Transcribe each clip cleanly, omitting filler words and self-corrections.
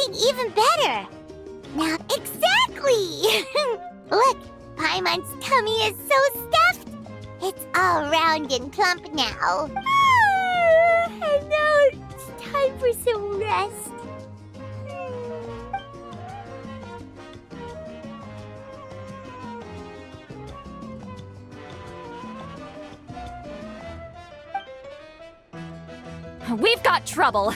something even better. Now, exactly! Look, Paimon's tummy is so stuffed. It's all round and plump now. And now it's time for some rest. We've got trouble.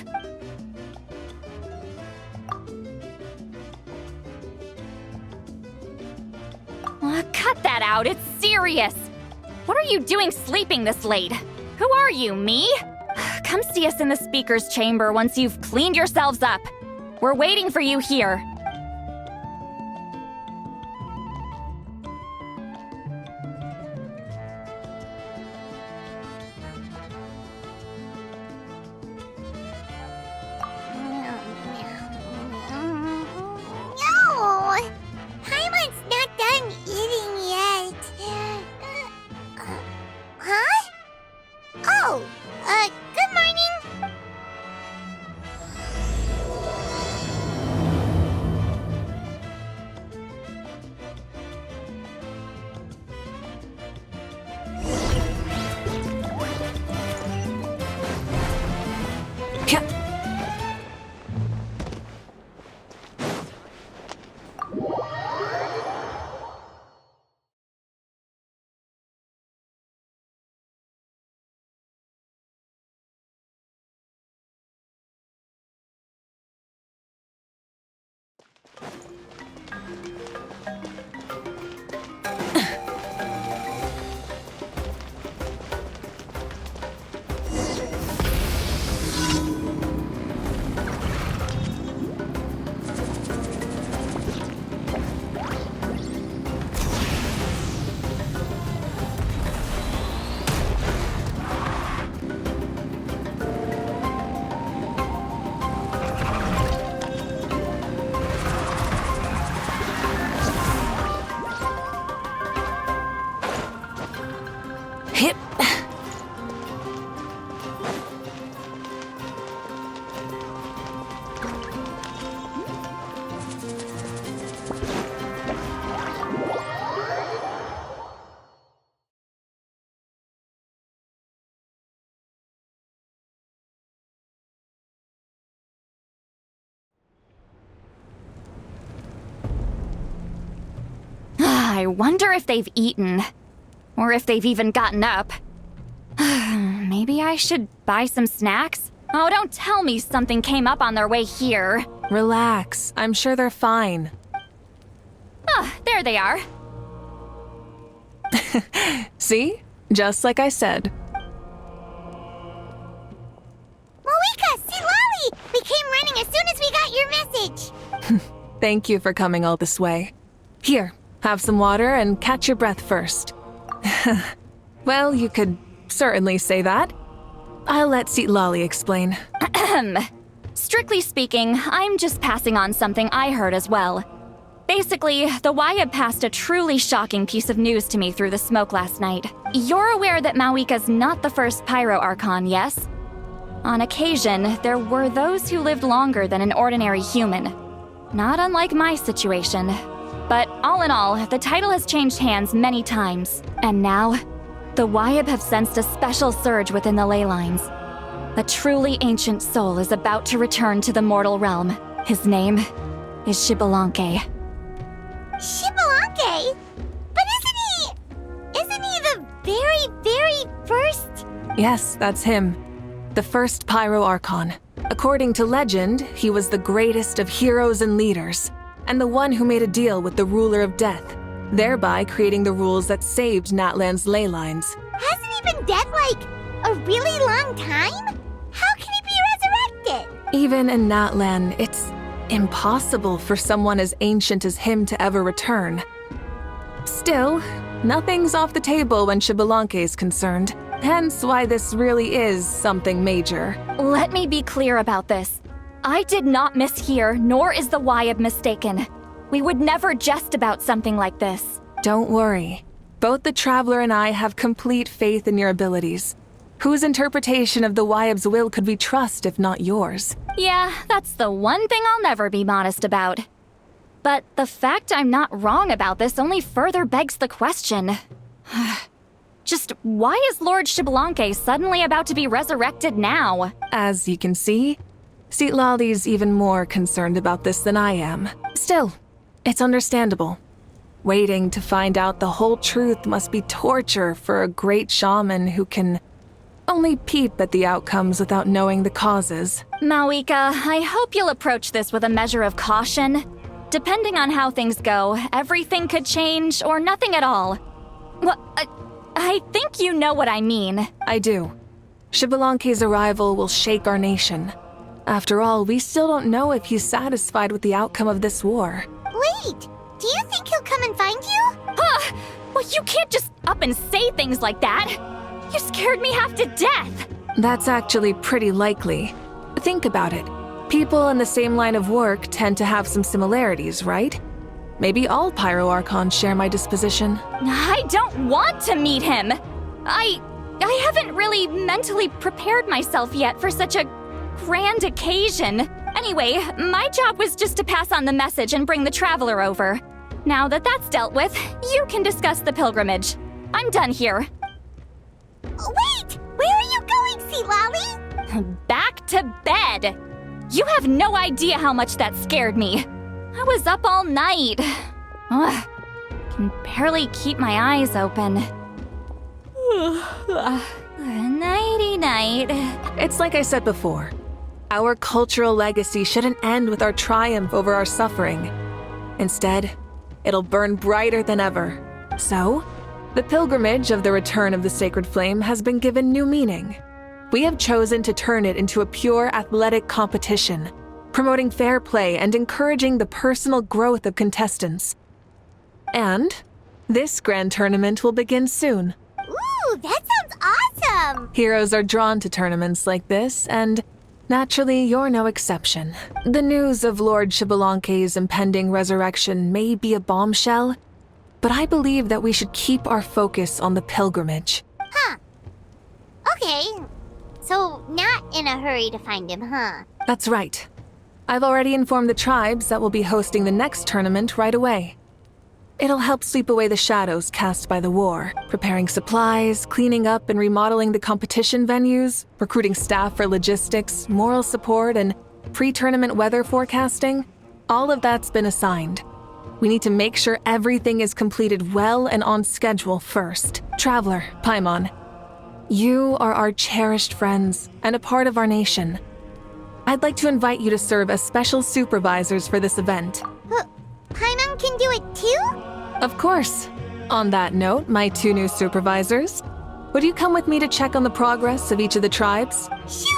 Cut that out, it's serious. What are you doing sleeping this late? Who are you, me? Come see us in the speaker's chamber once you've cleaned yourselves up. We're waiting for you here. No! Paimon's not done eating yet. Huh? Oh, good morning. I wonder if they've eaten. Or if they've even gotten up. Maybe I should buy some snacks? Oh, don't tell me something came up on their way here. Relax. I'm sure they're fine. Ah, there they are. See? Just like I said. Moika, see Lolly! We came running as soon as we got your message. Thank you for coming all this way. Here, have some water and catch your breath first. Well, you could certainly say that. I'll let Seat Lolly explain. Strictly speaking, I'm just passing on something I heard as well. Basically, the Wyab passed a truly shocking piece of news to me through the smoke last night. You're aware that Mawika's not the first Pyro Archon, yes? On occasion, there were those who lived longer than an ordinary human. Not unlike my situation. But all in all, the title has changed hands many times. And now, the Wyab have sensed a special surge within the ley lines. A truly ancient soul is about to return to the mortal realm. His name is Xbalanque. Xbalanque? But isn't he the very first? Yes, that's him. The first Pyro Archon. According to legend, he was the greatest of heroes and leaders, and the one who made a deal with the ruler of death, thereby creating the rules that saved Natlan's ley lines. Hasn't he been dead like a really long time? How can he be resurrected? Even in Natlan, it's impossible for someone as ancient as him to ever return. Still, nothing's off the table when Xbalanque is concerned, hence why this really is something major. Let me be clear about this. I did not mishear, nor is the Wyab mistaken. We would never jest about something like this. Don't worry. Both the Traveler and I have complete faith in your abilities. Whose interpretation of the Wyab's will could we trust if not yours? Yeah, that's the one thing I'll never be modest about. But the fact I'm not wrong about this only further begs the question. Just why is Lord Xbalanque suddenly about to be resurrected now? As you can see, Citlali's even more concerned about this than I am. Still, it's understandable. Waiting to find out the whole truth must be torture for a great shaman who can only peep at the outcomes without knowing the causes. Mawika, I hope you'll approach this with a measure of caution. Depending on how things go, everything could change or nothing at all. Well, I think you know what I mean. I do. Xbalanque's arrival will shake our nation. After all, we still don't know if he's satisfied with the outcome of this war. Wait, do you think he'll come and find you? Well, you can't just up and say things like that. You scared me half to death. That's actually pretty likely. Think about it. People in the same line of work tend to have some similarities, right? Maybe all Pyro Archons share my disposition. I don't want to meet him. I haven't really mentally prepared myself yet for such a grand occasion. Anyway, my job was just to pass on the message and bring the traveler over. Now that that's dealt with, you can discuss the pilgrimage. I'm done here. Wait! Where are you going, Citlali? Back to bed! You have no idea how much that scared me. I was up all night. Ugh, can barely keep my eyes open. Nighty-night. It's like I said before. Our cultural legacy shouldn't end with our triumph over our suffering. Instead, it'll burn brighter than ever. So, the pilgrimage of the return of the sacred flame has been given new meaning. We have chosen to turn it into a pure athletic competition, promoting fair play and encouraging the personal growth of contestants. And this grand tournament will begin soon. Ooh, that sounds awesome! Heroes are drawn to tournaments like this, and naturally, you're no exception. The news of Lord Xbalanque's impending resurrection may be a bombshell, but I believe that we should keep our focus on the pilgrimage. Huh. Okay. So, not in a hurry to find him, huh? That's right. I've already informed the tribes that we'll be hosting the next tournament right away. It'll help sweep away the shadows cast by the war, preparing supplies, cleaning up and remodeling the competition venues, recruiting staff for logistics, moral support, and pre-tournament weather forecasting. All of that's been assigned. We need to make sure everything is completed well and on schedule first. Traveler, Paimon, you are our cherished friends and a part of our nation. I'd like to invite you to serve as special supervisors for this event. Paimon can do it too? Of course. On that note, my two new supervisors, would you come with me to check on the progress of each of the tribes? Sure!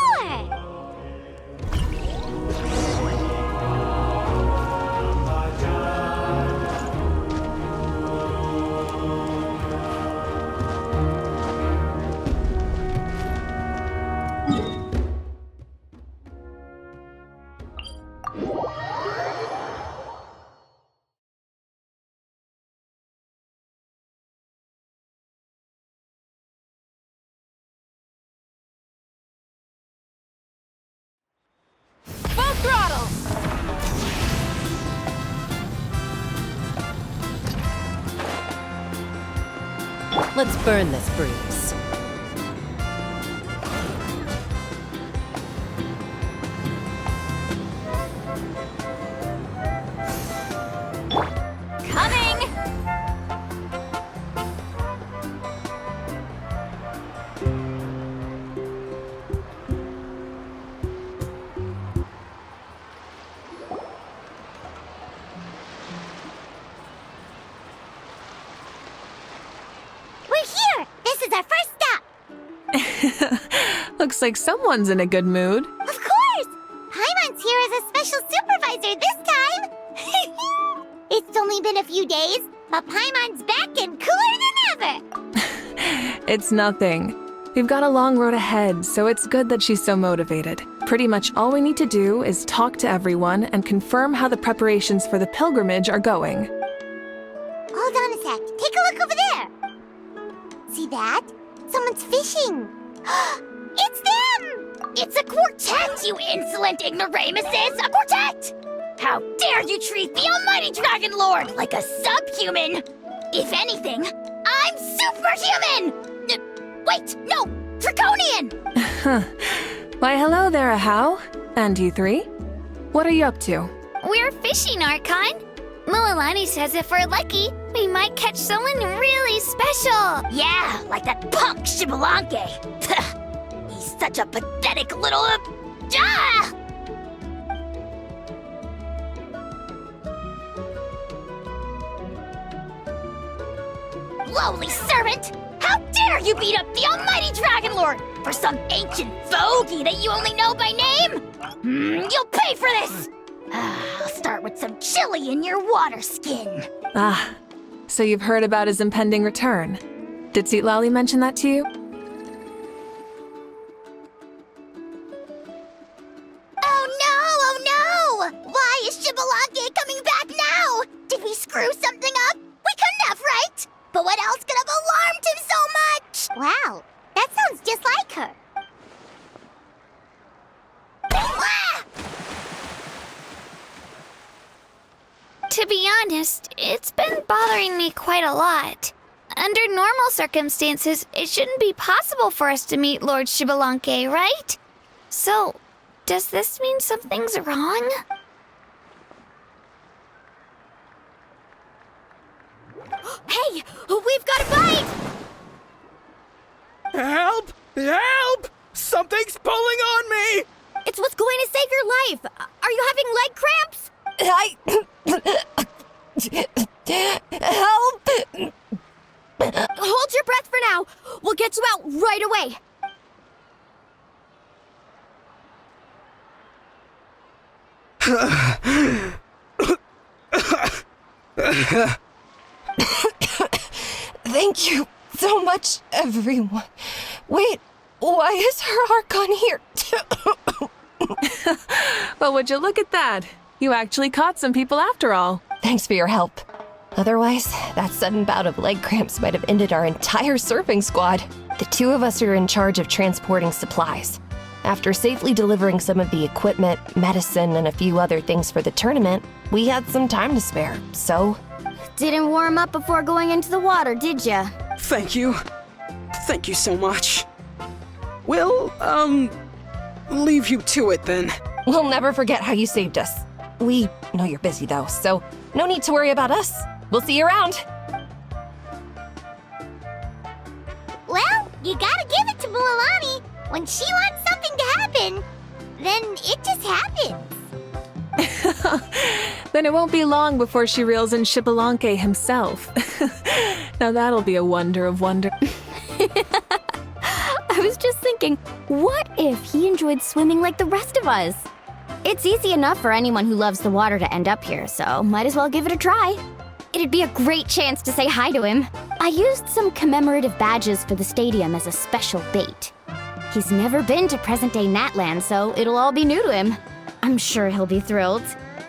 Full throttle! Let's burn this breeze. Coming! We're here! This is our first stop! Looks like someone's in a good mood. Of course! Paimon's here as a special supervisor this time! It's only been a few days, but Paimon's back and cooler than ever! It's nothing. We've got a long road ahead, so it's good that she's so motivated. Pretty much all we need to do is talk to everyone and confirm how the preparations for the pilgrimage are going. Hold on a sec. Take a look over there. See that? Someone's fishing. It's them! It's a quartet, you insolent ignoramuses! A quartet! How dare you treat the almighty Dragon Lord like a subhuman! If anything, I'm superhuman! Wait, no! Draconian! Why, hello there, Ahau. And you three? What are you up to? We're fishing, Archon. Mualani says if we're lucky, we might catch someone really special. Yeah, like that punk Shibalanke. He's such a pathetic little... Ah! Lowly servant! How dare you beat up the almighty Dragon Lord for some ancient fogey that you only know by name? You'll pay for this! I'll start with some chili in your water skin. Ah, so you've heard about his impending return. Did Lali mention that to you? Oh no! Why is Shibalake coming back now? Did we screw something up? We couldn't have, right? But what else could have alarmed him so much? Wow, that sounds just like her. Ah! To be honest, it's been bothering me quite a lot. Under normal circumstances, it shouldn't be possible for us to meet Lord Shibalanke, right? So, does this mean something's wrong? Hey, we've got a bite! Help! Help! Something's pulling on me! It's what's going to save your life. Are you having leg cramps? Help! Hold your breath for now. We'll get you out right away. Thank you so much, everyone. Wait, why is her Archon here? Well, would you look at that? You actually caught some people after all. Thanks for your help. Otherwise, that sudden bout of leg cramps might have ended our entire surfing squad. The two of us are in charge of transporting supplies. After safely delivering some of the equipment, medicine, and a few other things for the tournament, we had some time to spare, so... Didn't warm up before going into the water, did ya? Thank you. Thank you so much. We'll, leave you to it then. We'll never forget how you saved us. We know you're busy though, so no need to worry about us. We'll see you around. Well, you gotta give it to Mualani. When she wants something to happen, then it just happens. Then it won't be long before she reels in Shibalanke himself. Now that'll be a wonder of wonder. I was just thinking, what if he enjoyed swimming like the rest of us? It's easy enough for anyone who loves the water to end up here, so might as well give it a try. It'd be a great chance to say hi to him. I used some commemorative badges for the stadium as a special bait. He's never been to present-day Natland, so it'll all be new to him. I'm sure he'll be thrilled.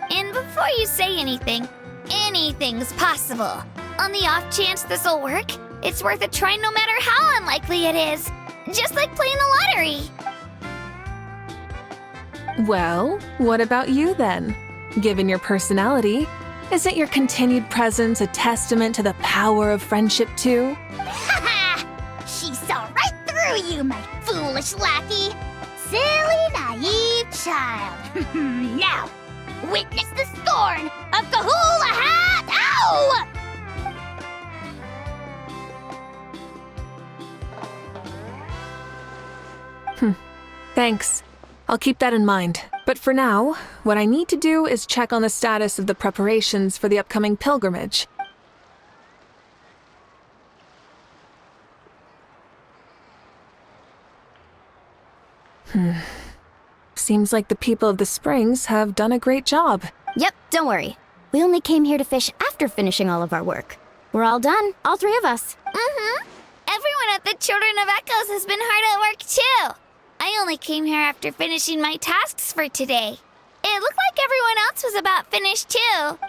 And before you say anything, anything's possible. On the off chance this'll work, it's worth a try no matter how unlikely it is. Just like playing the lottery. Well, what about you then? Given your personality, isn't your continued presence a testament to the power of friendship too? Ha! She saw right through you, my foolish lackey. Silly, naive child. Now, witness the scorn of Kahula Hat! Ow! Thanks. I'll keep that in mind. But for now, what I need to do is check on the status of the preparations for the upcoming pilgrimage. Seems like the people of the Springs have done a great job. Yep, don't worry. We only came here to fish after finishing all of our work. We're all done, all three of us. Mm-hmm. Everyone at the Children of Echoes has been hard at work too. I only came here after finishing my tasks for today. It looked like everyone else was about finished too.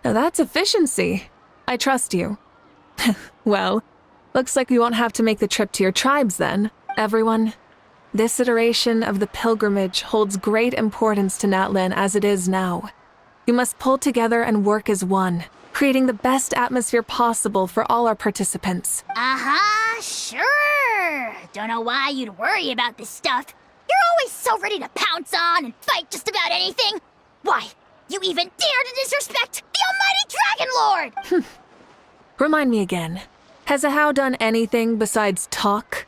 Now that's efficiency. I trust you. Well, Looks like we won't have to make the trip to your tribes then, everyone. This iteration of the pilgrimage holds great importance to Natlan as it is now. We must pull together and work as one, creating the best atmosphere possible for all our participants. Sure. Don't know why you'd worry about this stuff. You're always so ready to pounce on and fight just about anything. Why, you even dare to disrespect the almighty Dragon Lord! Remind me again, has Ahau done anything besides talk?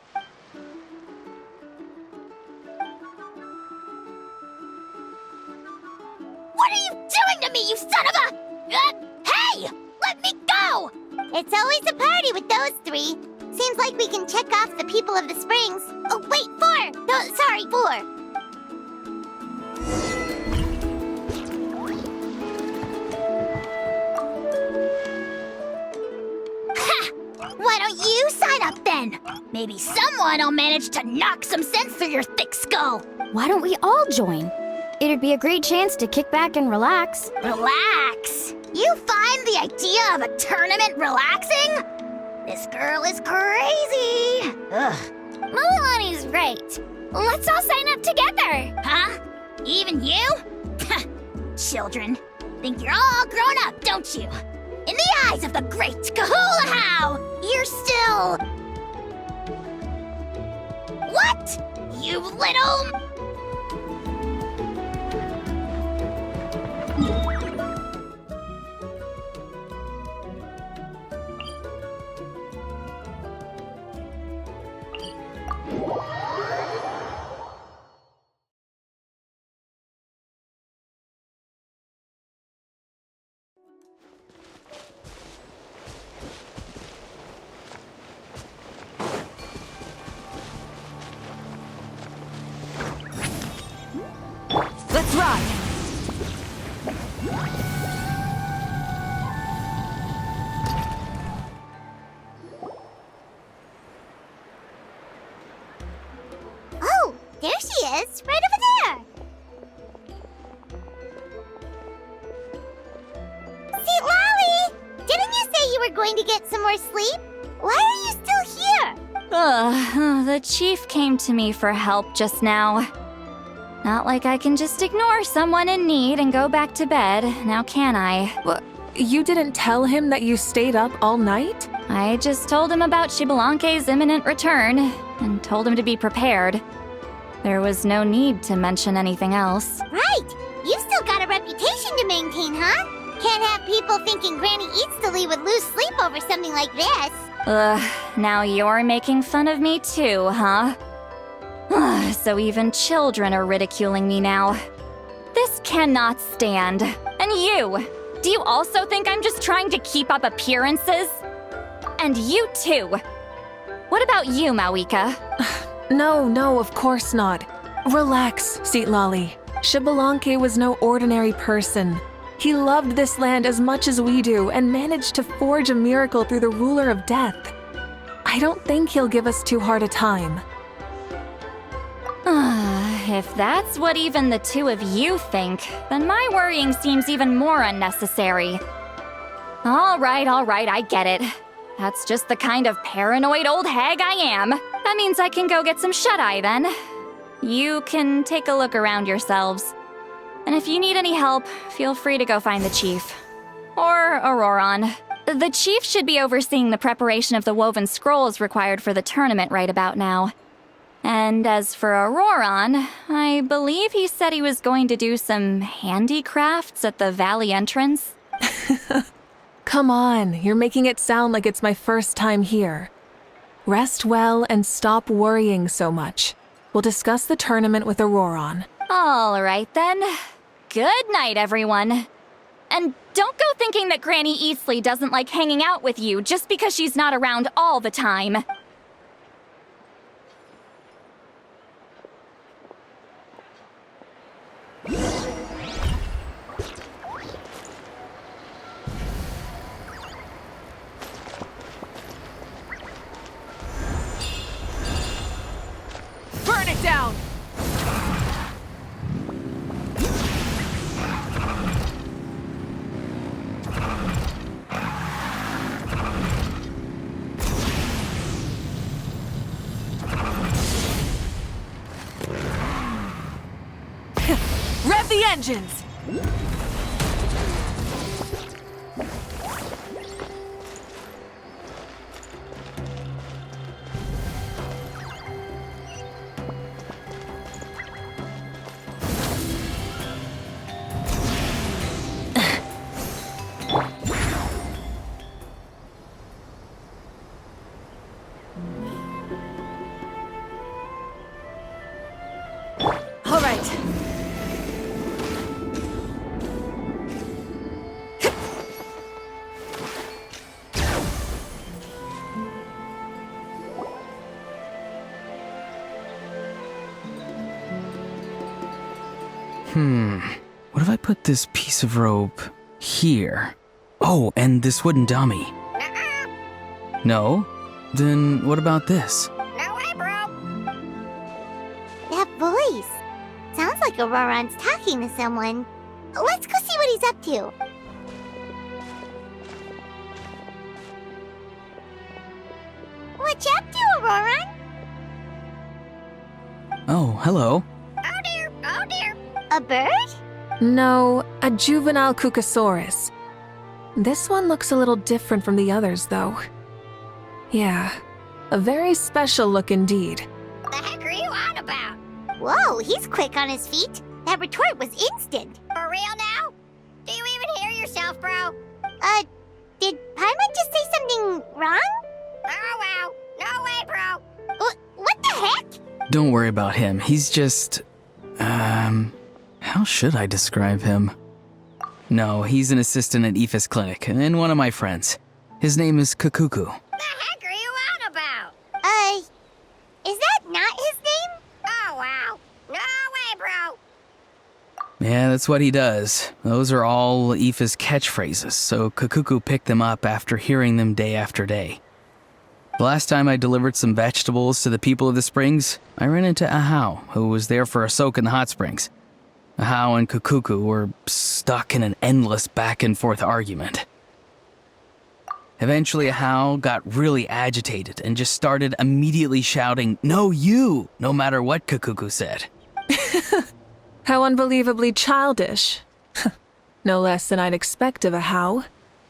What are you doing to me, you son of a... hey! Let me go! It's always a party with those three. Seems like we can check off the people of the springs. Oh, wait, 4! No, sorry, 4. Ha! Why don't you sign up then? Maybe someone will manage to knock some sense through your thick skull. Why don't we all join? It'd be a great chance to kick back and relax. Relax? You find the idea of a tournament relaxing? This girl is crazy. Ugh. Mulalani's right. Let's all sign up together. Huh? Even you? Children, think you're all grown up, don't you? In the eyes of the great Kahulahau, you're still... What? You little... Let's ride! Oh, there she is, right over there. See, Lolly, didn't you say you were going to get some more sleep? Why are you still here? The chief came to me for help just now. Not like I can just ignore someone in need and go back to bed, now can I? Well, you didn't tell him that you stayed up all night? I just told him about Shibalanke's imminent return, and told him to be prepared. There was no need to mention anything else. Right, you've still got a reputation to maintain, huh? Can't have people thinking Granny Eatsley would lose sleep over something like this. Now you're making fun of me too, huh? So even children are ridiculing me now. This cannot stand. And you! Do you also think I'm just trying to keep up appearances? And you too! What about you, Mawika? No, of course not. Relax, Seatlolly. Shibalanke was no ordinary person. He loved this land as much as we do and managed to forge a miracle through the ruler of death. I don't think he'll give us too hard a time. If that's what even the two of you think, then my worrying seems even more unnecessary. All right, I get it. That's just the kind of paranoid old hag I am. That means I can go get some shut-eye then. You can take a look around yourselves. And if you need any help, feel free to go find the chief. Or Auroron. The chief should be overseeing the preparation of the woven scrolls required for the tournament right about now. And as for Auroron, I believe he said he was going to do some handicrafts at the valley entrance. Come on, you're making it sound like it's my first time here. Rest well and stop worrying so much. We'll discuss the tournament with Auroron. All right then. Good night, everyone. And don't go thinking that Granny Eastleigh doesn't like hanging out with you just because she's not around all the time. Burn it down! engines! All right. What if I put this piece of rope here? Oh, and this wooden dummy. No? Then what about this? No way, bro. That voice. Sounds like Auroron's talking to someone. Let's go see what he's up to. What you up to, Auroron? Oh, hello. Oh dear, oh dear. A bird? No, a juvenile Cucosaurus. This one looks a little different from the others, though. Yeah, a very special look indeed. The heck are you on about? Whoa, he's quick on his feet. That retort was instant. For real now? Do you even hear yourself, bro? Did Paimon just say something wrong? Oh wow. No way, bro. What the heck? Don't worry about him. He's just... how should I describe him? No, he's an assistant at Aoife's clinic, and one of my friends. His name is Kukuku. The heck are you on about? Is that not his name? Oh wow. No way, bro. Yeah, that's what he does. Those are all Aoife's catchphrases, so Kukuku picked them up after hearing them day after day. The last time I delivered some vegetables to the people of the springs, I ran into Ahau, who was there for a soak in the hot springs. Ahau and Kukuku were stuck in an endless back-and-forth argument. Eventually, Ahau got really agitated and just started immediately shouting, "No, you!" no matter what Kukuku said. How unbelievably childish. No less than I'd expect of a how.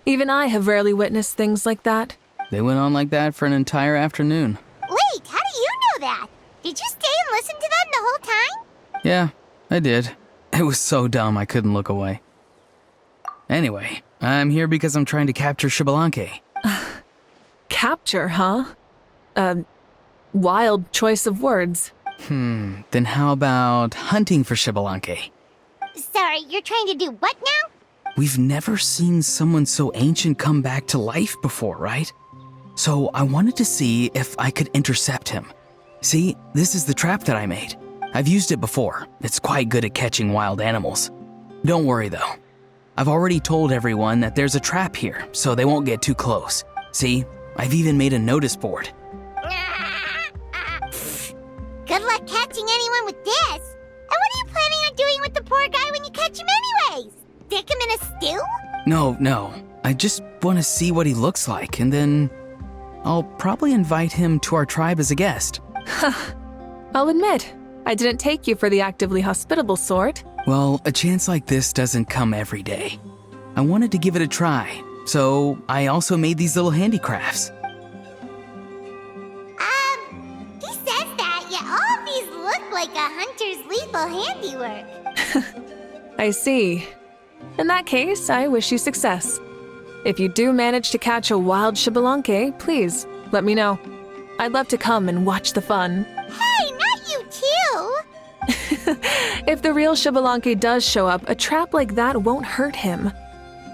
Even I have rarely witnessed things like that. They went on like that for an entire afternoon. Wait, how do you know that? Did you stay and listen to them the whole time? Yeah, I did. It was so dumb I couldn't look away. Anyway, I'm here because I'm trying to capture Xbalanque. Capture, huh? Wild choice of words. Then how about hunting for Xbalanque? Sorry, you're trying to do what now? We've never seen someone so ancient come back to life before, right? So I wanted to see if I could intercept him. See, this is the trap that I made. I've used it before. It's quite good at catching wild animals. Don't worry though. I've already told everyone that there's a trap here, so they won't get too close. See, I've even made a notice board. Good luck catching anyone with this. And what are you planning on doing with the poor guy when you catch him anyways? Stick him in a stew? No. I just want to see what he looks like, and then I'll probably invite him to our tribe as a guest. I'll admit, I didn't take you for the actively hospitable sort. Well, a chance like this doesn't come every day. I wanted to give it a try, so I also made these little handicrafts. He says that, yet all of these look like a hunter's lethal handiwork. I see. In that case, I wish you success. If you do manage to catch a wild Xbalanque, please let me know. I'd love to come and watch the fun. Hey, not you too! If the real Xbalanque does show up, a trap like that won't hurt him.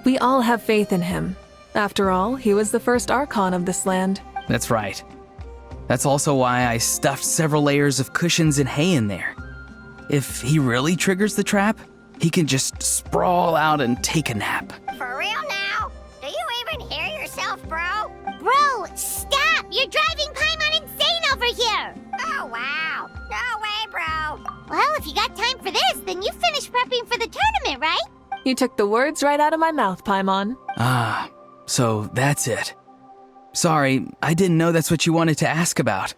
We all have faith in him. After all, he was the first Archon of this land. That's right. That's also why I stuffed several layers of cushions and hay in there. If he really triggers the trap, he can just sprawl out and take a nap. For real now? Do you even hear yourself, bro? Bro, stop! You're driving Paimon insane over here! Oh wow. No way, bro. Well, if you got time for this, then you finished prepping for the tournament, right? You took the words right out of my mouth, Paimon. Ah, so that's it. Sorry, I didn't know that's what you wanted to ask about.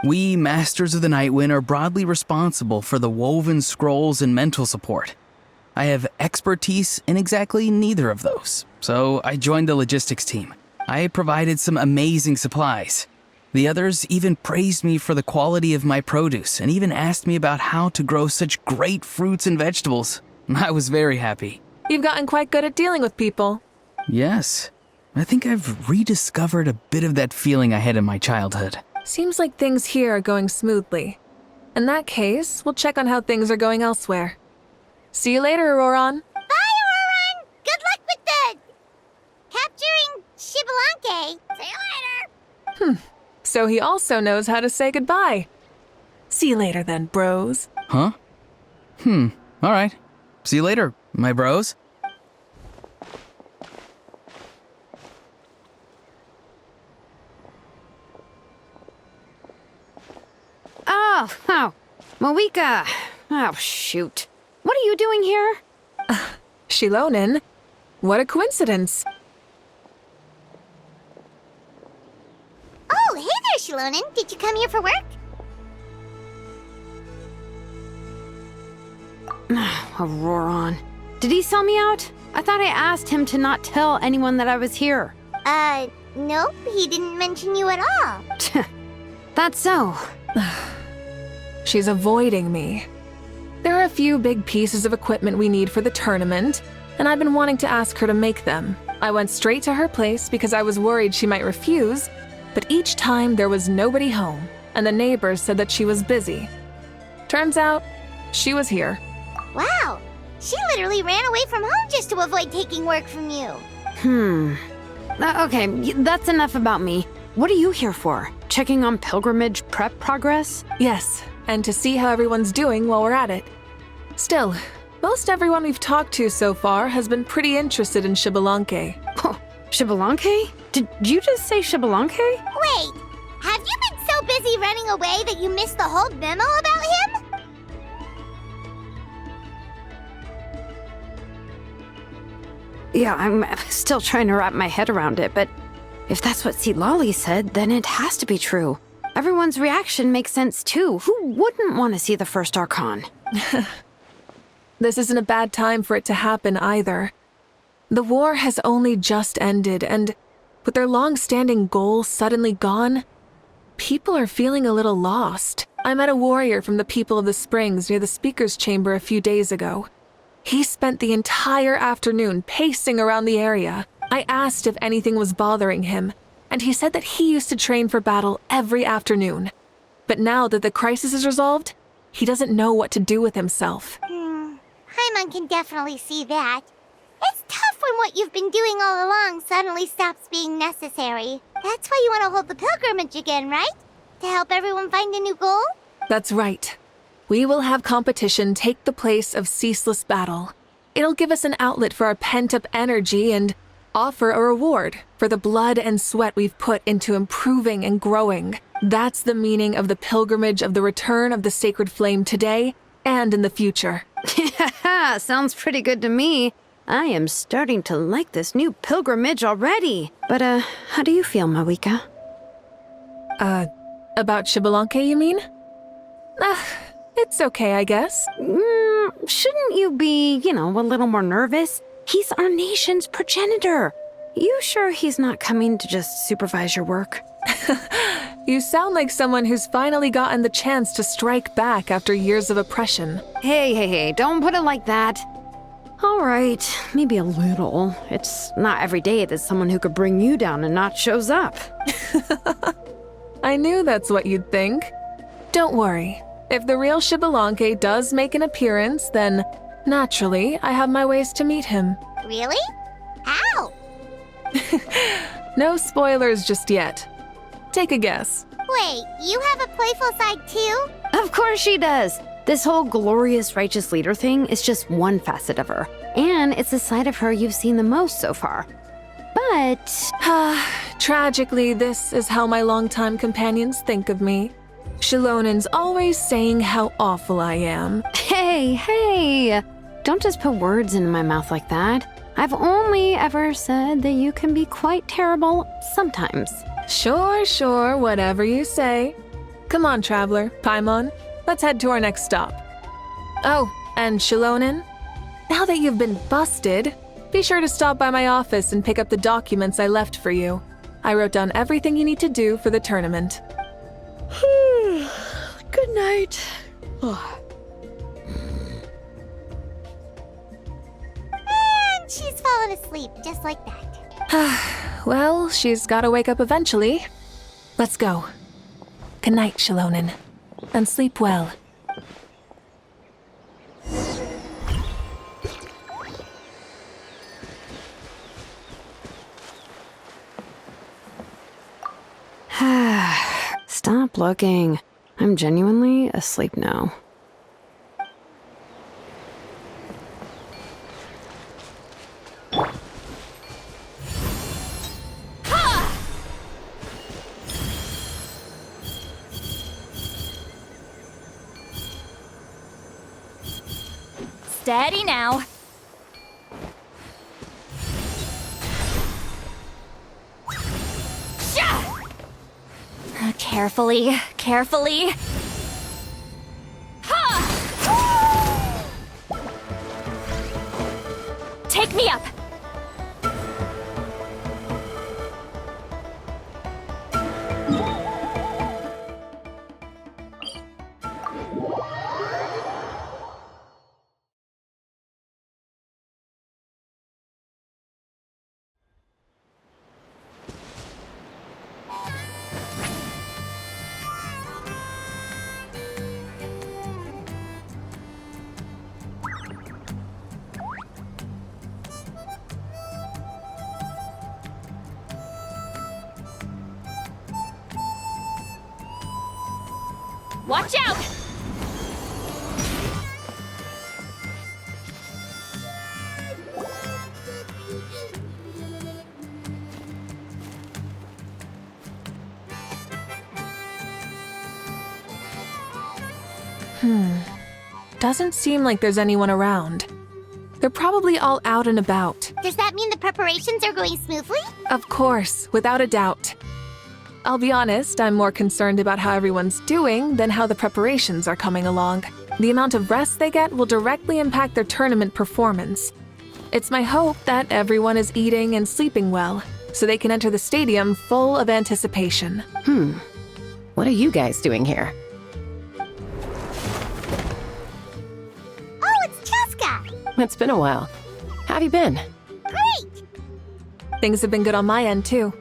We, Masters of the Nightwind, are broadly responsible for the woven scrolls and mental support. I have expertise in exactly neither of those, so I joined the logistics team. I provided some amazing supplies. The others even praised me for the quality of my produce and even asked me about how to grow such great fruits and vegetables. I was very happy. You've gotten quite good at dealing with people. Yes, I think I've rediscovered a bit of that feeling I had in my childhood. Seems like things here are going smoothly. In that case, we'll check on how things are going elsewhere. See you later, Auroron. Bye, Auroron! Good luck with the capturing Shibalanke. See you later! So he also knows how to say goodbye. See you later then, bros. Huh? Alright. See you later, my bros. Oh, Moeka. Oh, shoot. What are you doing here? Shilonen? What a coincidence. Oh, hey there, Shilonen. Did you come here for work? Auroron. Did he sell me out? I thought I asked him to not tell anyone that I was here. Nope. He didn't mention you at all. That's so. She's avoiding me. There are a few big pieces of equipment we need for the tournament, and I've been wanting to ask her to make them. I went straight to her place because I was worried she might refuse, but each time there was nobody home, and the neighbors said that she was busy. Turns out, she was here. Wow. She literally ran away from home just to avoid taking work from you. Okay, that's enough about me. What are you here for? Checking on pilgrimage prep progress? Yes, and to see how everyone's doing while we're at it. Still, most everyone we've talked to so far has been pretty interested in Shibalanke. Oh, Shibalanke? Did you just say Shibalanke? Wait, have you been so busy running away that you missed the whole memo about him? Yeah, I'm still trying to wrap my head around it, but if that's what Lolly said, then it has to be true. Everyone's reaction makes sense too. Who wouldn't want to see the first Archon? This isn't a bad time for it to happen either. The war has only just ended, and with their long-standing goal suddenly gone, people are feeling a little lost. I met a warrior from the People of the Springs near the Speaker's Chamber a few days ago. He spent the entire afternoon pacing around the area. I asked if anything was bothering him, and he said that he used to train for battle every afternoon. But now that the crisis is resolved, he doesn't know what to do with himself. Paimon can definitely see that. It's tough when what you've been doing all along suddenly stops being necessary. That's why you want to hold the pilgrimage again, right? To help everyone find a new goal? That's right. We will have competition take the place of ceaseless battle. It'll give us an outlet for our pent-up energy and offer a reward for the blood and sweat we've put into improving and growing. That's the meaning of the pilgrimage of the return of the sacred flame today and in the future. Sounds pretty good to me. I am starting to like this new pilgrimage already. But, how do you feel, Moeka? About Shibalanke, you mean? It's okay, I guess. Shouldn't you be, a little more nervous? He's our nation's progenitor. You sure he's not coming to just supervise your work? You sound like someone who's finally gotten the chance to strike back after years of oppression. Hey, don't put it like that. All right, maybe a little. It's not every day that someone who could bring you down a notch shows up. I knew that's what you'd think. Don't worry. If the real Shibalanke does make an appearance, then naturally I have my ways to meet him. Really? How? No spoilers just yet. Take a guess. Wait, you have a playful side too? Of course she does. This whole glorious righteous leader thing is just one facet of her. And it's the side of her you've seen the most so far. But... Tragically, this is how my longtime companions think of me. Shilonen's always saying how awful I am. Hey! Don't just put words into my mouth like that. I've only ever said that you can be quite terrible sometimes. Sure, whatever you say. Come on, traveler, Paimon. Let's head to our next stop. Oh, and Shilonen, Now that you've been busted, be sure to stop by my office and pick up the documents I left for you. I wrote down everything you need to do for the tournament. Good night. And she's fallen asleep just like that. Well, she's gotta wake up eventually. Let's go. Good night, Shilonen. And sleep well. Stop looking. I'm genuinely asleep now. Steady now. Carefully, carefully. Ha! Take me up. Watch out! Doesn't seem like there's anyone around. They're probably all out and about. Does that mean the preparations are going smoothly? Of course, without a doubt. I'll be honest, I'm more concerned about how everyone's doing than how the preparations are coming along. The amount of rest they get will directly impact their tournament performance. It's my hope that everyone is eating and sleeping well, so they can enter the stadium full of anticipation. What are you guys doing here? Oh, it's Cheska! It's been a while. How have you been? Great! Things have been good on my end, too.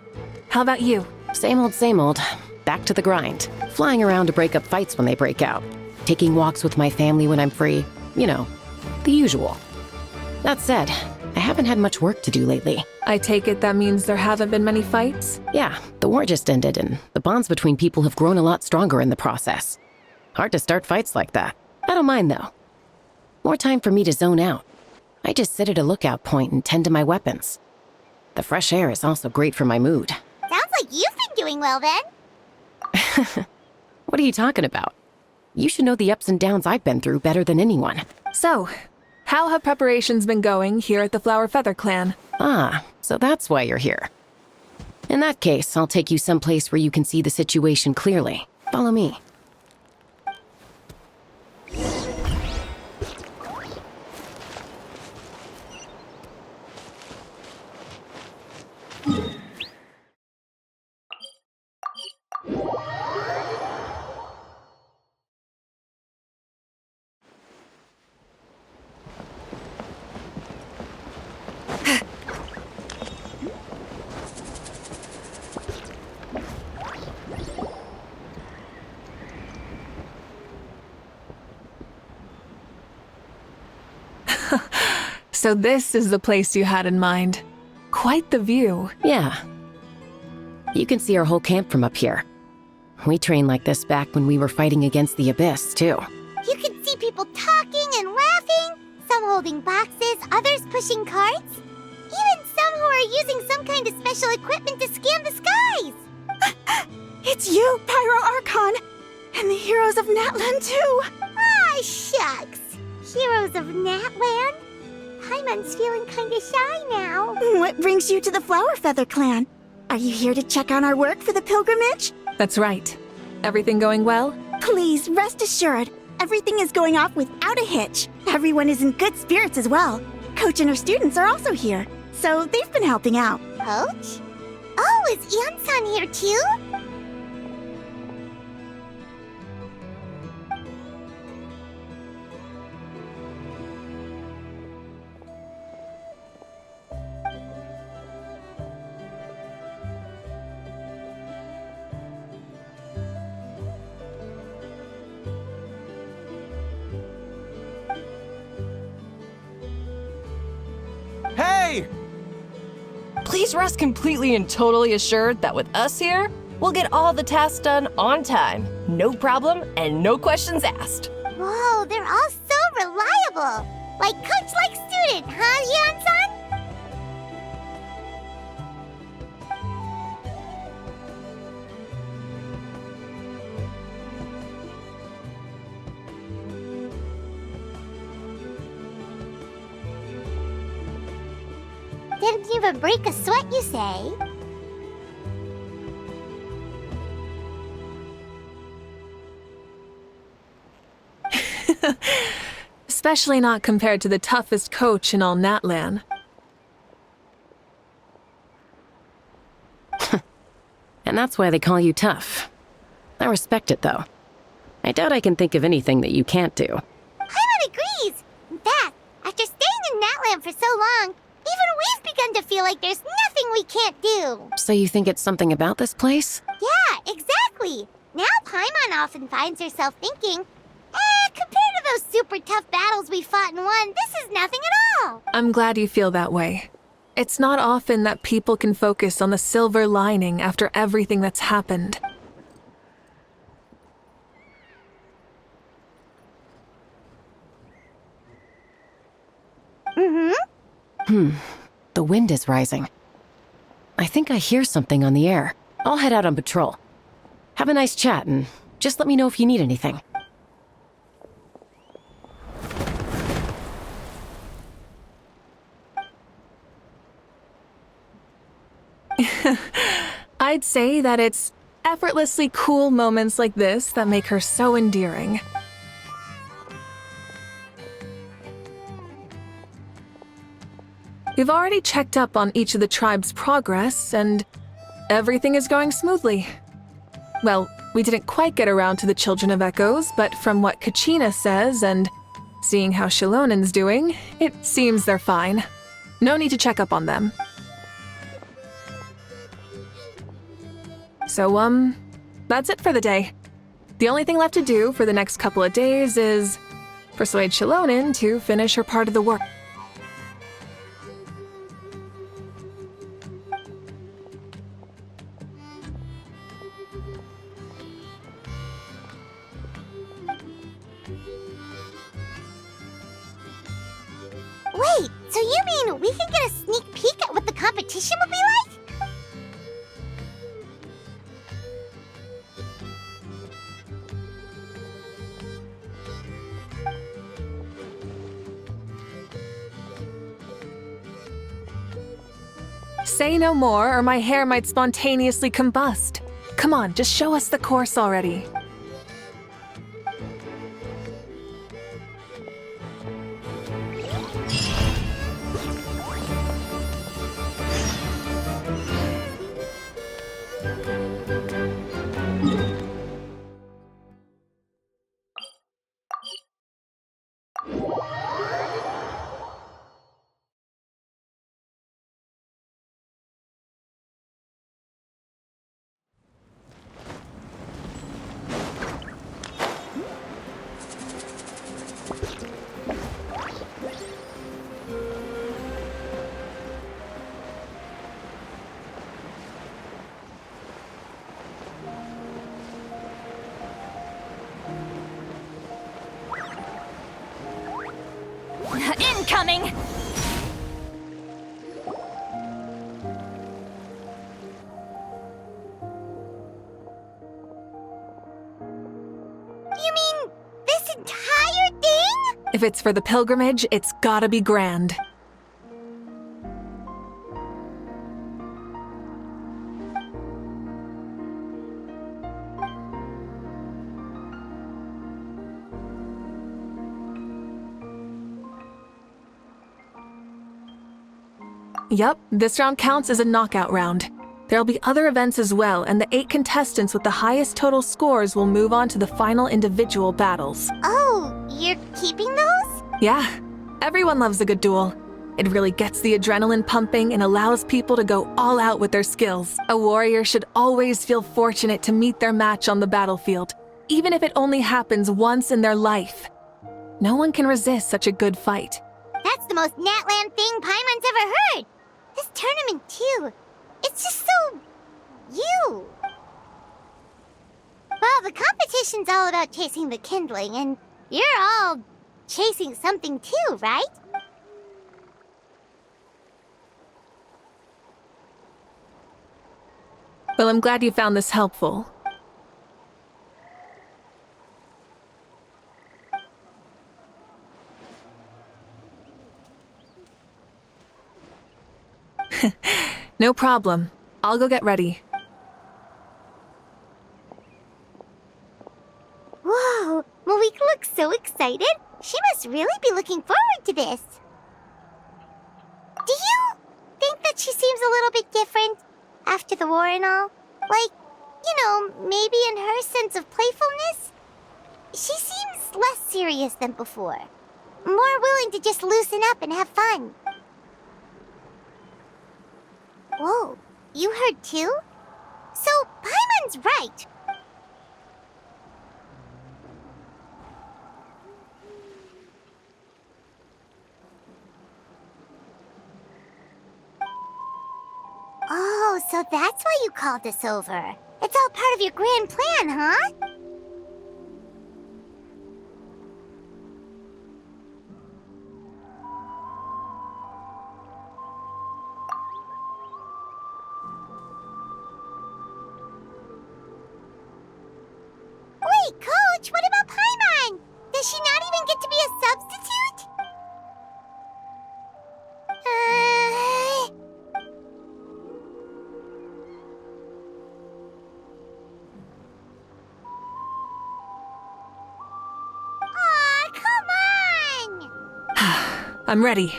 How about you? Same old, same old. Back to the grind. Flying around to break up fights when they break out. Taking walks with my family when I'm free. You know, the usual. That said, I haven't had much work to do lately. I take it that means there haven't been many fights? Yeah, the war just ended and the bonds between people have grown a lot stronger in the process. Hard to start fights like that. I don't mind though. More time for me to zone out. I just sit at a lookout point and tend to my weapons. The fresh air is also great for my mood. Sounds like you've been doing well then. What are you talking about? You should know the ups and downs I've been through better than anyone. So, how have preparations been going here at the Flower Feather Clan? Ah, so that's why you're here. In that case, I'll take you someplace where you can see the situation clearly. Follow me. So this is the place you had in mind. Quite the view. Yeah. You can see our whole camp from up here. We trained like this back when we were fighting against the Abyss, too. You can see people talking and laughing, some holding boxes, others pushing carts. Even some who are using some kind of special equipment to scan the skies. It's you, Pyro Archon! And the heroes of Natlan, too! Ah, shucks. Heroes of Natland? Paimon's feeling kinda shy now. What brings you to the Flower Feather Clan? Are you here to check on our work for the pilgrimage? That's right. Everything going well? Please, rest assured, Everything is going off without a hitch. Everyone is in good spirits as well. Coach and her students are also here, so they've been helping out. Coach? Oh, is Ian-san here too? Hey! Please rest completely and totally assured that with us here, we'll get all the tasks done on time. No problem and no questions asked. Whoa, they're all so reliable. Like coach, like student, huh, Ian-san? Didn't even break a sweat, you say? Especially not compared to the toughest coach in all Natlan. And that's why they call you tough. I respect it, though. I doubt I can think of anything that you can't do. Paimon agrees! In fact, after staying in Natlan for so long, even we've begun to feel like there's nothing we can't do. So you think it's something about this place? Yeah, exactly. Now Paimon often finds herself thinking, compared to those super tough battles we fought and won, this is nothing at all. I'm glad you feel that way. It's not often that people can focus on the silver lining after everything that's happened. The wind is rising. I think I hear something on the air. I'll head out on patrol. Have a nice chat and just let me know if you need anything. I'd say that it's effortlessly cool moments like this that make her so endearing. We've already checked up on each of the tribe's progress, and everything is going smoothly. Well, we didn't quite get around to the Children of Echoes, but from what Kachina says and seeing how Shilonen's doing, it seems they're fine. No need to check up on them. So, that's it for the day. The only thing left to do for the next couple of days is persuade Shilonen to finish her part of the work. Wait, so you mean we can get a sneak peek at what the competition will be like? Say no more, or my hair might spontaneously combust. Come on, just show us the course already. Incoming! You mean this entire thing? If it's for the pilgrimage, it's gotta be grand. Yup, this round counts as a knockout round. There'll be other events as well, and the 8 contestants with the highest total scores will move on to the final individual battles. Oh, you're keeping those? Yeah, everyone loves a good duel. It really gets the adrenaline pumping and allows people to go all out with their skills. A warrior should always feel fortunate to meet their match on the battlefield, even if it only happens once in their life. No one can resist such a good fight. That's the most Natland thing Paimon's ever heard. This tournament, too. It's just so... you. Well, the competition's all about chasing the kindling, and you're all chasing something too, right? Well, I'm glad you found this helpful. No problem. I'll go get ready. Whoa, Malik looks so excited. She must really be looking forward to this. Do you think that she seems a little bit different after the war and all? Like, maybe in her sense of playfulness? She seems less serious than before. More willing to just loosen up and have fun. Whoa, you heard too? So, Paimon's right. Oh, so that's why you called us over. It's all part of your grand plan, huh? Wait, Coach, what about Paimon? Does she not even get to be a substitute? Aw, come on! I'm ready.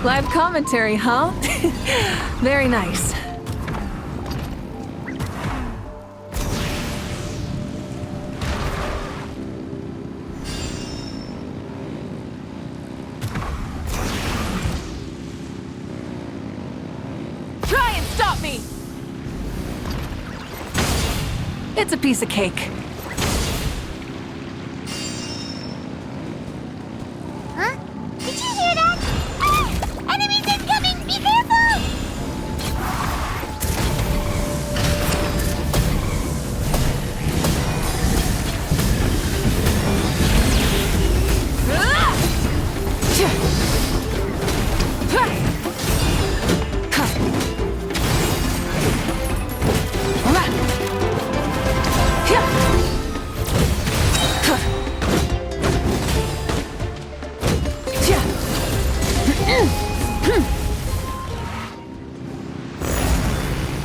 Live commentary, huh? Very nice. Try and stop me! It's a piece of cake. Huh? Did you hear that? Ah! Enemies incoming! Be careful!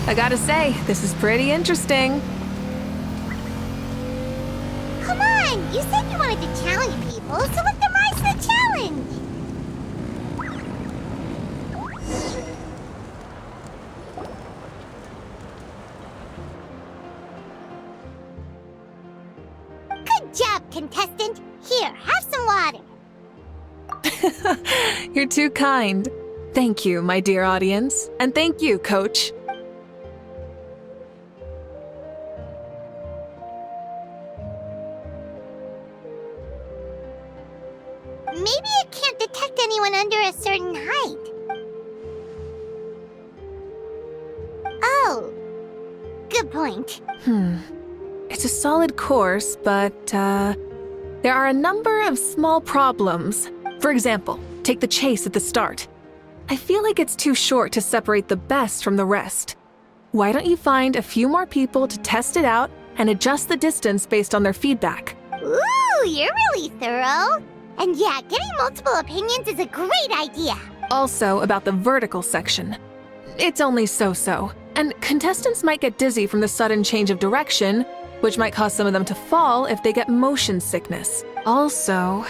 I gotta say, this is pretty interesting. Come on! You said you wanted to challenge people, so let them rise to the challenge! Good job, contestant! Here, have some water! You're too kind. Thank you, my dear audience. And thank you, Coach. Maybe it can't detect anyone under a certain height. Oh, good point. It's a solid course, but, There are a number of small problems. For example, take the chase at the start. I feel like it's too short to separate the best from the rest. Why don't you find a few more people to test it out and adjust the distance based on their feedback? Ooh, you're really thorough. And yeah, getting multiple opinions is a great idea. Also, about the vertical section. It's only so-so, and contestants might get dizzy from the sudden change of direction, which might cause some of them to fall if they get motion sickness. Also,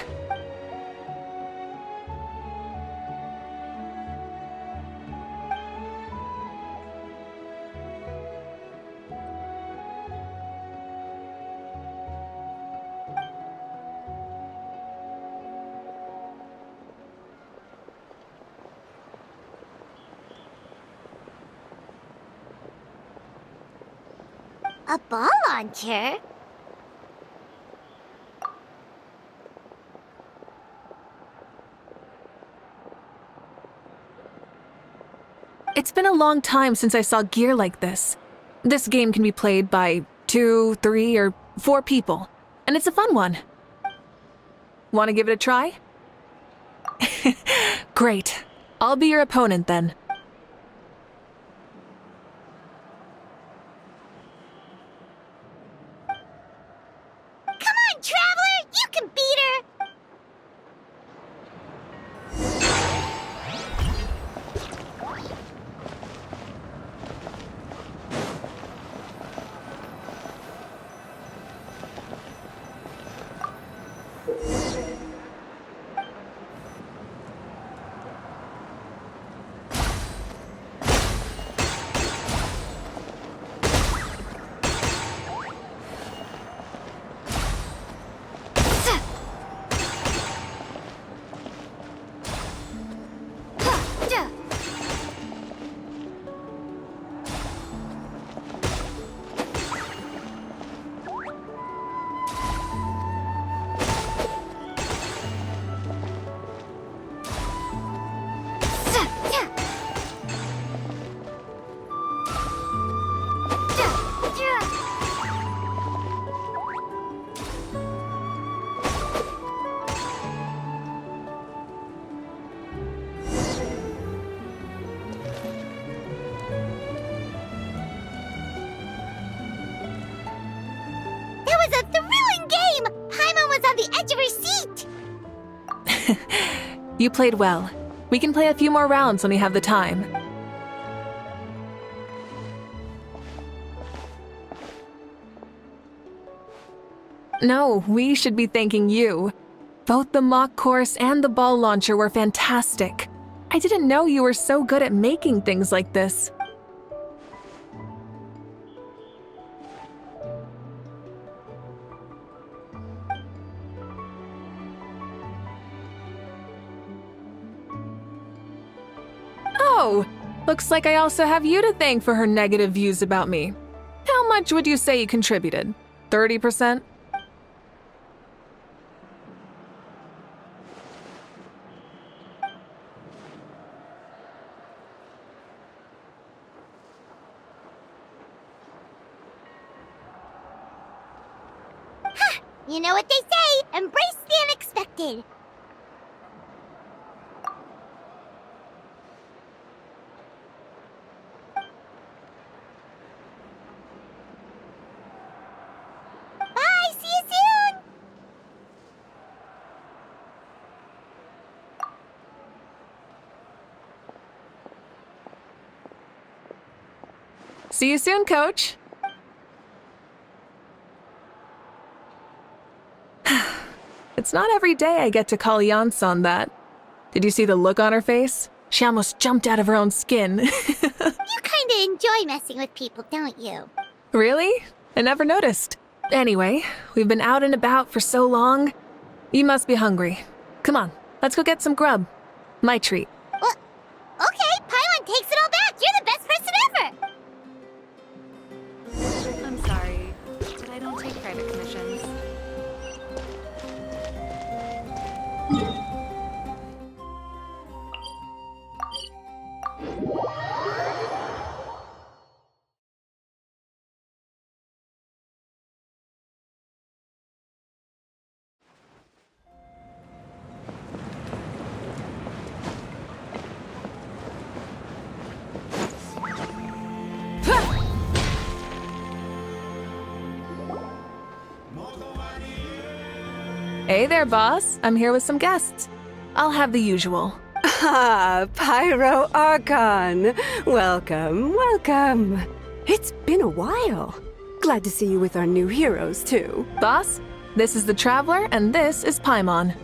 A ball launcher? it's been a long time since I saw gear like this. This game can be played by 2, 3, or 4 people, and it's a fun one. Want to give it a try? Great. I'll be your opponent then. Come on, Traveler! You can beat her! That was a thrilling game! Paimon was on the edge of her seat! You played well. We can play a few more rounds when we have the time. No, we should be thanking you. Both the mock course and the ball launcher were fantastic. I didn't know you were so good at making things like this. Oh, looks like I also have you to thank for her negative views about me. How much would you say you contributed? 30%? You know what they say, embrace the unexpected. Bye, see you soon! See you soon, Coach. It's not every day I get to call Yansan that. Did you see the look on her face? She almost jumped out of her own skin. You kinda enjoy messing with people, don't you? Really? I never noticed. Anyway, we've been out and about for so long. You must be hungry. Come on, let's go get some grub. My treat. Well, okay, Paimon takes it all back. You're the best person ever. I'm sorry, but I don't take private commissions. Hey there, boss. I'm here with some guests. I'll have the usual. Ah, Pyro Archon. Welcome, welcome. It's been a while. Glad to see you with our new heroes, too. Boss, this is the Traveler, and this is Paimon.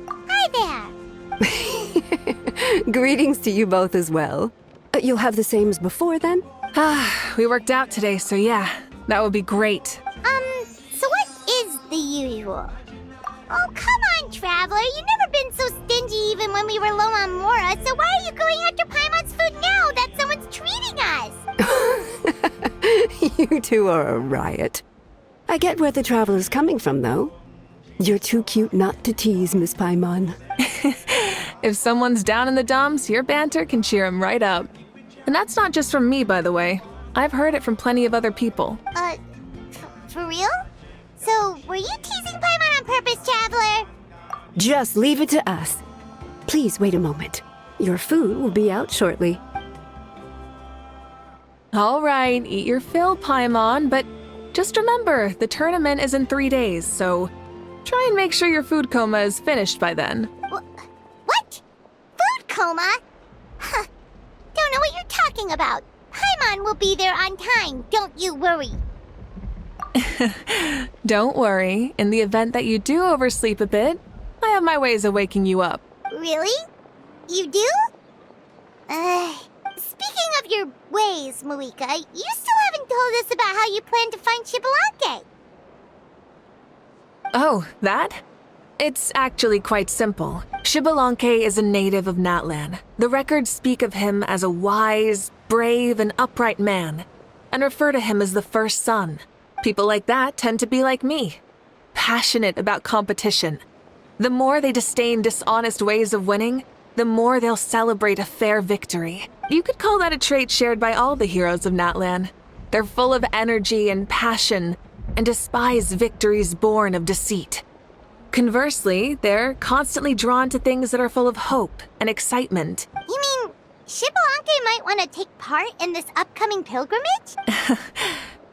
Hi there. Greetings to you both as well. You'll have the same as before, then? We worked out today, so yeah, that would be great. So what is the usual? Oh, come on, Traveler. You've never been so stingy even when we were low on Mora, so why are you going after Paimon's food now that someone's treating us? You two are a riot. I get where the Traveler's coming from, though. You're too cute not to tease, Miss Paimon. If someone's down in the dumps, your banter can cheer him right up. And that's not just from me, by the way. I've heard it from plenty of other people. For real? So, were you teasing Paimon on purpose, Traveler? Just leave it to us. Please wait a moment. Your food will be out shortly. All right, eat your fill, Paimon, but just remember, the tournament is in 3 days, so try and make sure your food coma is finished by then. What? Food coma? Huh. Don't know what you're talking about. Paimon will be there on time, don't you worry. Don't worry, in the event that you do oversleep a bit, I have my ways of waking you up. Really? You do? Speaking of your ways, Moika, you still haven't told us about how you plan to find Xbalanque. Oh, that? It's actually quite simple. Xbalanque is a native of Natlan. The records speak of him as a wise, brave, and upright man, and refer to him as the first son. People like that tend to be like me, passionate about competition. The more they disdain dishonest ways of winning, the more they'll celebrate a fair victory. You could call that a trait shared by all the heroes of Natlan. They're full of energy and passion, and despise victories born of deceit. Conversely, they're constantly drawn to things that are full of hope and excitement. You mean Xbalanque might want to take part in this upcoming pilgrimage?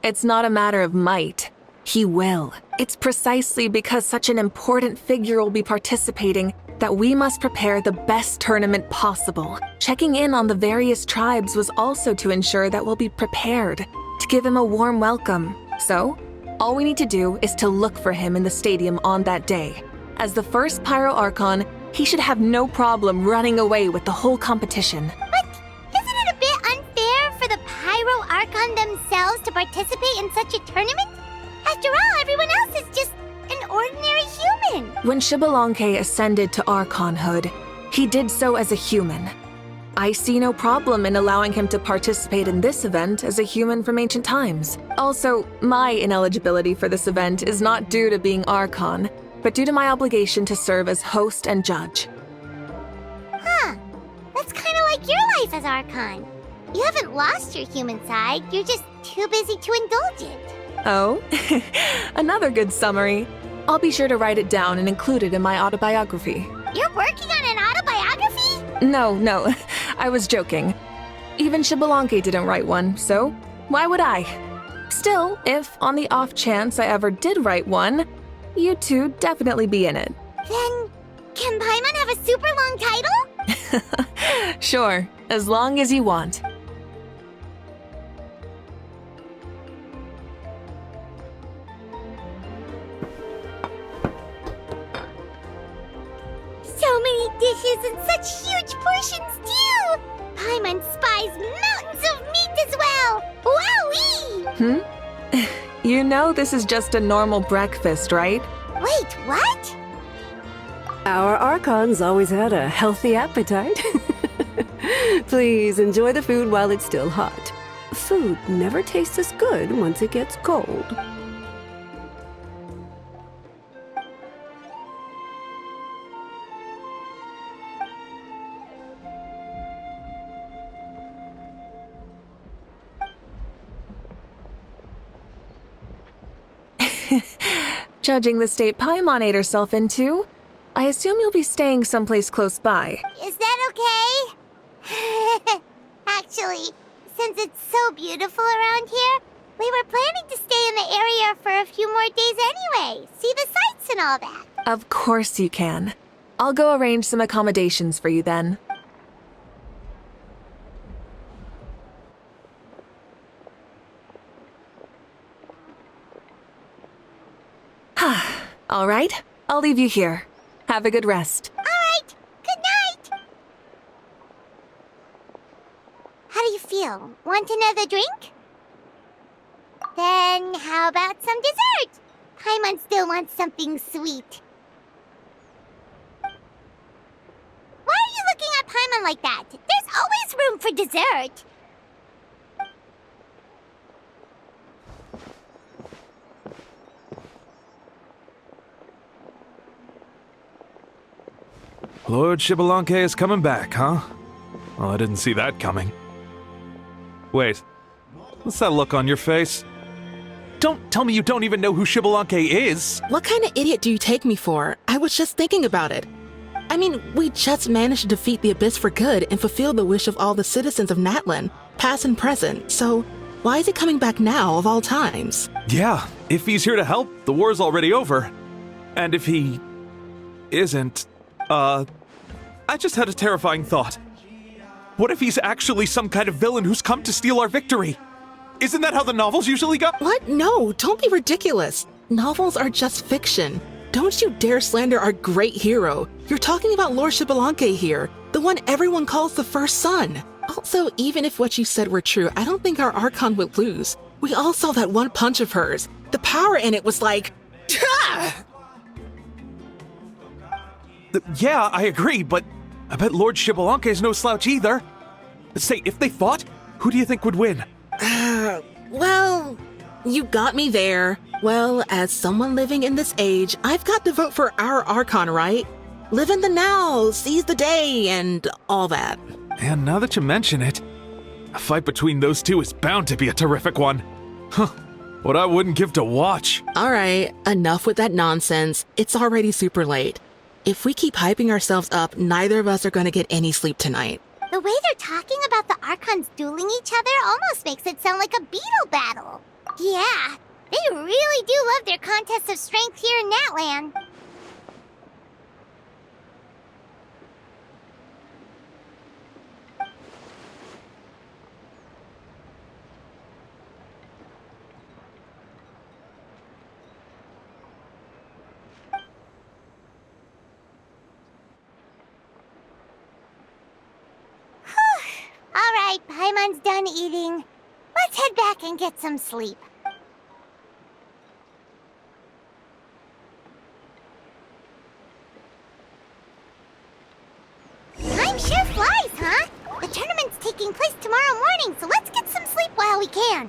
It's not a matter of might. He will. It's precisely because such an important figure will be participating that we must prepare the best tournament possible. Checking in on the various tribes was also to ensure that we'll be prepared to give him a warm welcome. So, all we need to do is to look for him in the stadium on that day. As the first Pyro Archon, he should have no problem running away with the whole competition. But isn't it a bit unfair for the Pyro Archon themselves to participate in such a tournament? After all, everyone else is just an ordinary human. When Xbalanque ascended to Archonhood, he did so as a human. I see no problem in allowing him to participate in this event as a human from ancient times. Also, my ineligibility for this event is not due to being Archon, but due to my obligation to serve as host and judge. Huh. That's kind of like your life as Archon. You haven't lost your human side, you're just too busy to indulge it. Oh, another good summary. I'll be sure to write it down and include it in my autobiography. You're working on an autobiography? No, I was joking. Even Xbalanque didn't write one, so why would I? Still, if on the off chance I ever did write one, you two definitely be in it. Then, can Paimon have a super long title? Sure, as long as you want. So many dishes and such huge portions, too! Paimon spies mountains of meat as well! Wowee! You know this is just a normal breakfast, right? Wait, what? Our Archons always had a healthy appetite. Please enjoy the food while it's still hot. Food never tastes as good once it gets cold. Judging the state Paimon ate herself into, I assume you'll be staying someplace close by. Is that okay? Actually, since it's so beautiful around here, we were planning to stay in the area for a few more days anyway. See the sights and all that. Of course you can. I'll go arrange some accommodations for you then. All right, I'll leave you here. Have a good rest. All right. Good night. How do you feel? Want another drink? Then how about some dessert? Paimon still wants something sweet. Why are you looking at Paimon like that? There's always room for dessert. Lord Shibalanke is coming back, huh? Well, I didn't see that coming. Wait, what's that look on your face? Don't tell me you don't even know who Shibalanke is! What kind of idiot do you take me for? I was just thinking about it. I mean, we just managed to defeat the Abyss for good and fulfill the wish of all the citizens of Natlan, past and present, so why is he coming back now of all times? Yeah, if he's here to help, the war's already over. And if he isn't, I just had a terrifying thought. What if he's actually some kind of villain who's come to steal our victory? Isn't that how the novels usually go? What? No, don't be ridiculous. Novels are just fiction. Don't you dare slander our great hero. You're talking about Lord Shibalanke here, the one everyone calls the first son. Also, even if what you said were true, I don't think our Archon would lose. We all saw that one punch of hers. The power in it was like... Yeah, I agree, but I bet Lord Shibalanke is no slouch either. Say, if they fought, who do you think would win? Well, you got me there. Well, as someone living in this age, I've got to vote for our Archon, right? Live in the now, seize the day, and all that. And now that you mention it, a fight between those two is bound to be a terrific one. Huh, what I wouldn't give to watch. All right, enough with that nonsense. It's already super late. If we keep hyping ourselves up, neither of us are going to get any sleep tonight. The way they're talking about the Archons dueling each other almost makes it sound like a beetle battle. Yeah, they really do love their contests of strength here in Natlan. Alright, Paimon's done eating. Let's head back and get some sleep. Time sure flies, huh? The tournament's taking place tomorrow morning, so let's get some sleep while we can.